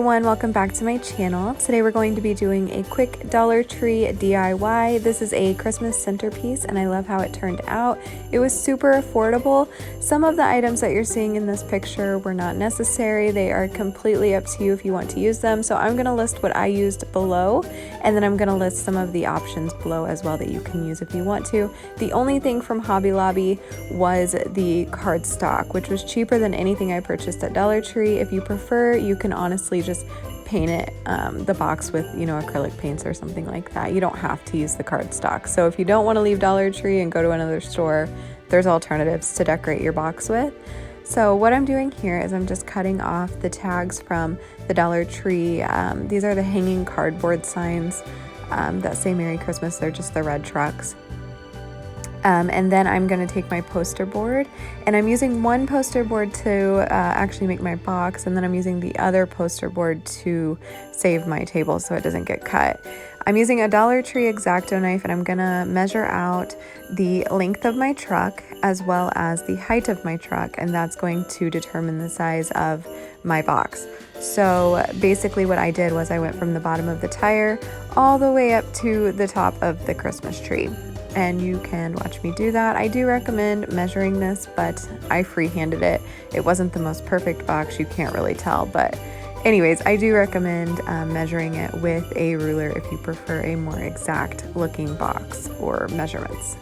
everyone, welcome back to my channel. Today we're going to be doing a quick Dollar Tree DIY. This is a Christmas centerpiece and I love how it turned out. It was super affordable. Some of the items that you're seeing in this picture were not necessary. They are completely up to you if you want to use them. So I'm going to list what I used below, and then I'm going to list some of the options below as well that you can use if you want to. The only thing from Hobby Lobby was the cardstock, which was cheaper than anything I purchased at Dollar Tree. If you prefer, you can honestly just paint it, the box with, acrylic paints or something like that. You don't have to use the cardstock. So if you don't want to leave Dollar Tree and go to another store, there's alternatives to decorate your box with. So what I'm doing here is I'm just cutting off the tags from the Dollar Tree. These are the hanging cardboard signs that say Merry Christmas. They're just the red trucks. And then I'm going to take my poster board, and I'm using one poster board to actually make my box, and then I'm using the other poster board to save my table so it doesn't get cut. I'm using a Dollar Tree X-Acto knife, and I'm going to measure out the length of my truck as well as the height of my truck, and that's going to determine the size of my box. So basically what I did was I went from the bottom of the tire all the way up to the top of the Christmas tree. And you can watch me do that. I do recommend measuring this, but I freehanded it. It wasn't the most perfect box, you can't really tell, but anyways, I do recommend measuring it with a ruler if you prefer a more exact looking box or measurements.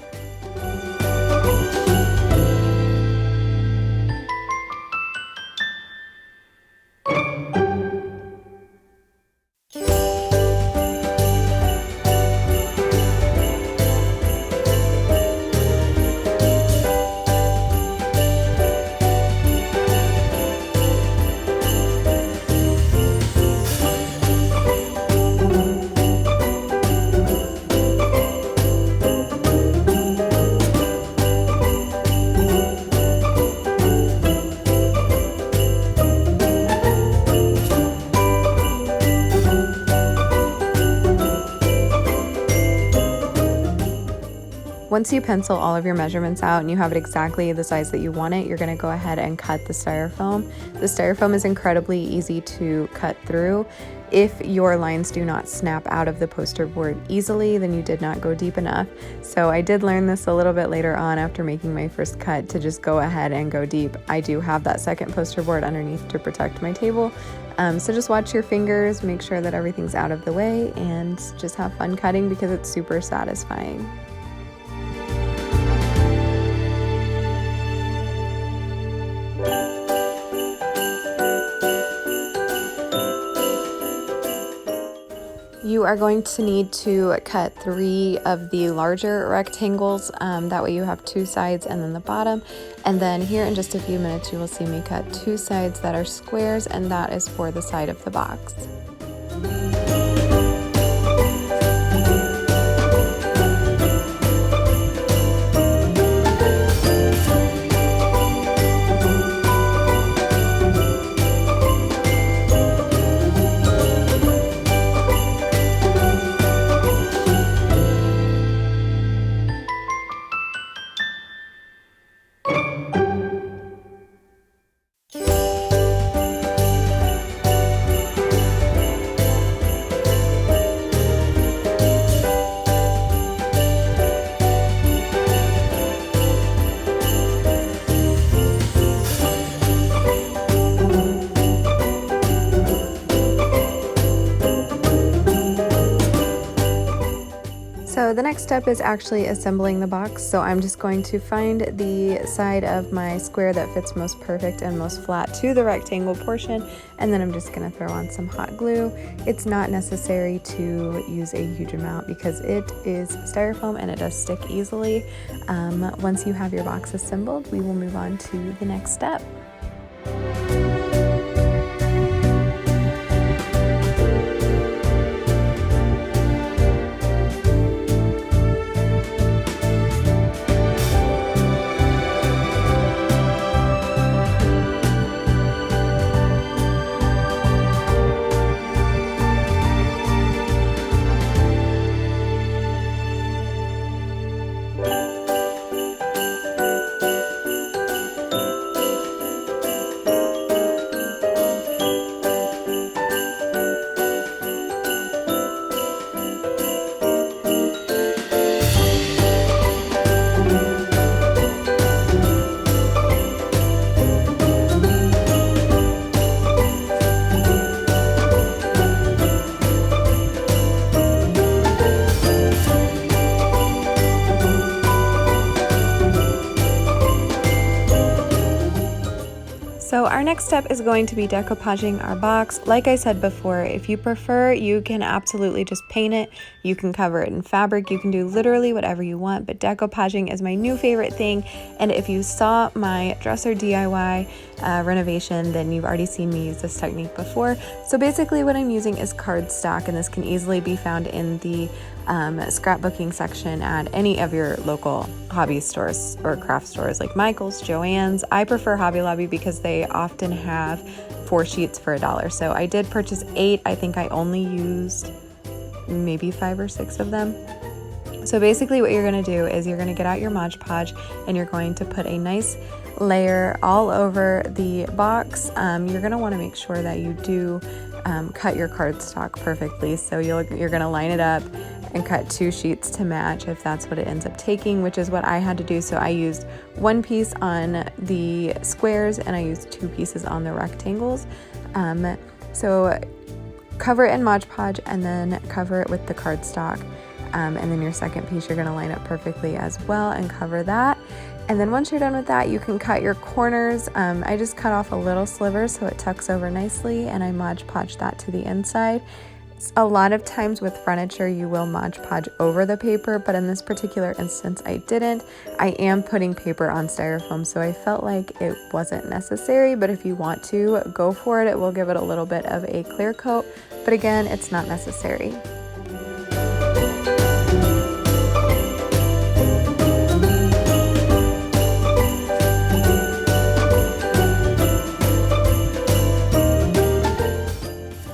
Once you pencil all of your measurements out and you have it exactly the size that you want it, you're going to go ahead and cut the styrofoam. The styrofoam is incredibly easy to cut through. If your lines do not snap out of the poster board easily, then you did not go deep enough. So I did learn this a little bit later on after making my first cut to just go ahead and go deep. I do have that second poster board underneath to protect my table. So just watch your fingers, make sure that everything's out of the way, and just have fun cutting because it's super satisfying. You are going to need to cut 3 of the larger rectangles, that way you have 2 sides and then the bottom. And then here in just a few minutes you will see me cut 2 sides that are squares, and that is for the side of the box. So the next step is actually assembling the box. So I'm just going to find the side of my square that fits most perfect and most flat to the rectangle portion, and then I'm just going to throw on some hot glue. It's not necessary to use a huge amount because it is styrofoam and it does stick easily. Once you have your box assembled, we will move on to the next step. next step is going to be decoupaging our box. Like I said before, if you prefer, you can absolutely just paint it. You can cover it in fabric. You can do literally whatever you want, but decoupaging is my new favorite thing. And if you saw my dresser DIY renovation, then you've already seen me use this technique before. So basically what I'm using is cardstock, and this can easily be found in the scrapbooking section at any of your local hobby stores or craft stores like Michael's, Joann's. I prefer Hobby Lobby because they often have 4 sheets for $1. So I did purchase 8. I think I only used maybe 5 or 6 of them. So basically what you're going to do is you're going to get out your Modge Podge and you're going to put a nice layer all over the box. You're going to want to make sure that you do cut your cardstock perfectly. So you're going to line it up and cut 2 sheets to match if that's what it ends up taking, which is what I had to do. So I used 1 piece on the squares and I used 2 pieces on the rectangles. So cover it in Modge Podge and then cover it with the cardstock. And then your second piece you're going to line up perfectly as well and cover that. And then once you're done with that, you can cut your corners. I just cut off a little sliver so it tucks over nicely, and I Modge Podge that to the inside. A lot of times with furniture you will Modge Podge over the paper, but in this particular instance I didn't. I am putting paper on styrofoam, so I felt like it wasn't necessary, but if you want to, go for it. It will give it a little bit of a clear coat, but again, it's not necessary.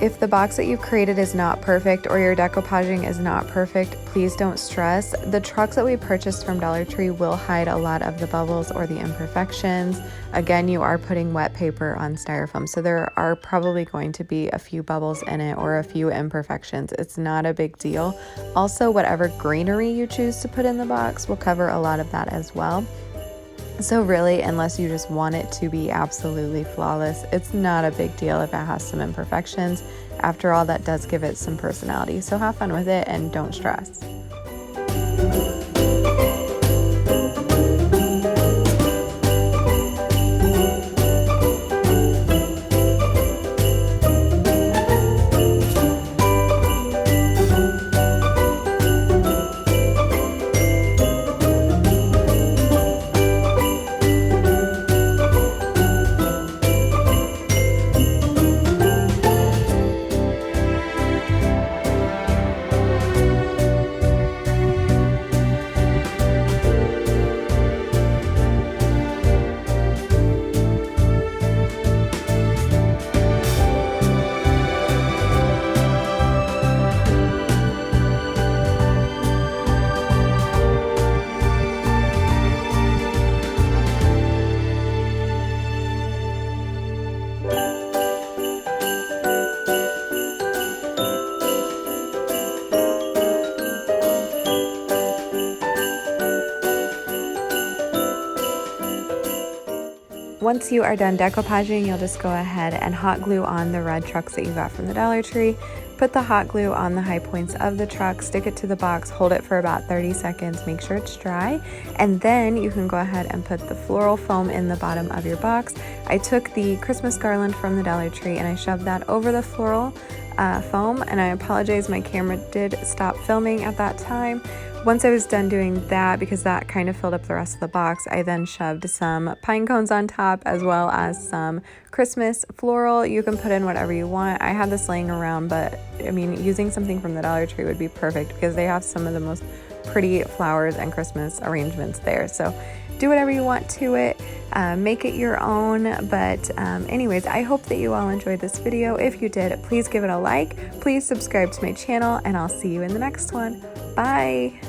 If the box that you've created is not perfect or your decoupaging is not perfect, please don't stress. The trucks that we purchased from Dollar Tree will hide a lot of the bubbles or the imperfections. Again, you are putting wet paper on styrofoam, so there are probably going to be a few bubbles in it or a few imperfections. It's not a big deal. Also, whatever greenery you choose to put in the box will cover a lot of that as well. So really, unless you just want it to be absolutely flawless, it's not a big deal if it has some imperfections. After all, that does give it some personality. So have fun with it and don't stress. Once you are done decoupaging, you'll just go ahead and hot glue on the red trucks that you got from the Dollar Tree. Put the hot glue on the high points of the truck, stick it to the box, hold it for about 30 seconds, make sure it's dry, and then you can go ahead and put the floral foam in the bottom of your box. I took the Christmas garland from the Dollar Tree and I shoved that over the floral foam, and I apologize, my camera did stop filming at that time. Once I was done doing that, because that kind of filled up the rest of the box, I then shoved some pine cones on top as well as some Christmas floral. You can put in whatever you want. I had this laying around, but I mean, using something from the Dollar Tree would be perfect because they have some of the most pretty flowers and Christmas arrangements there. So do whatever you want to it, make it your own. But anyways, I hope that you all enjoyed this video. If you did, please give it a like, please subscribe to my channel, and I'll see you in the next one. Bye.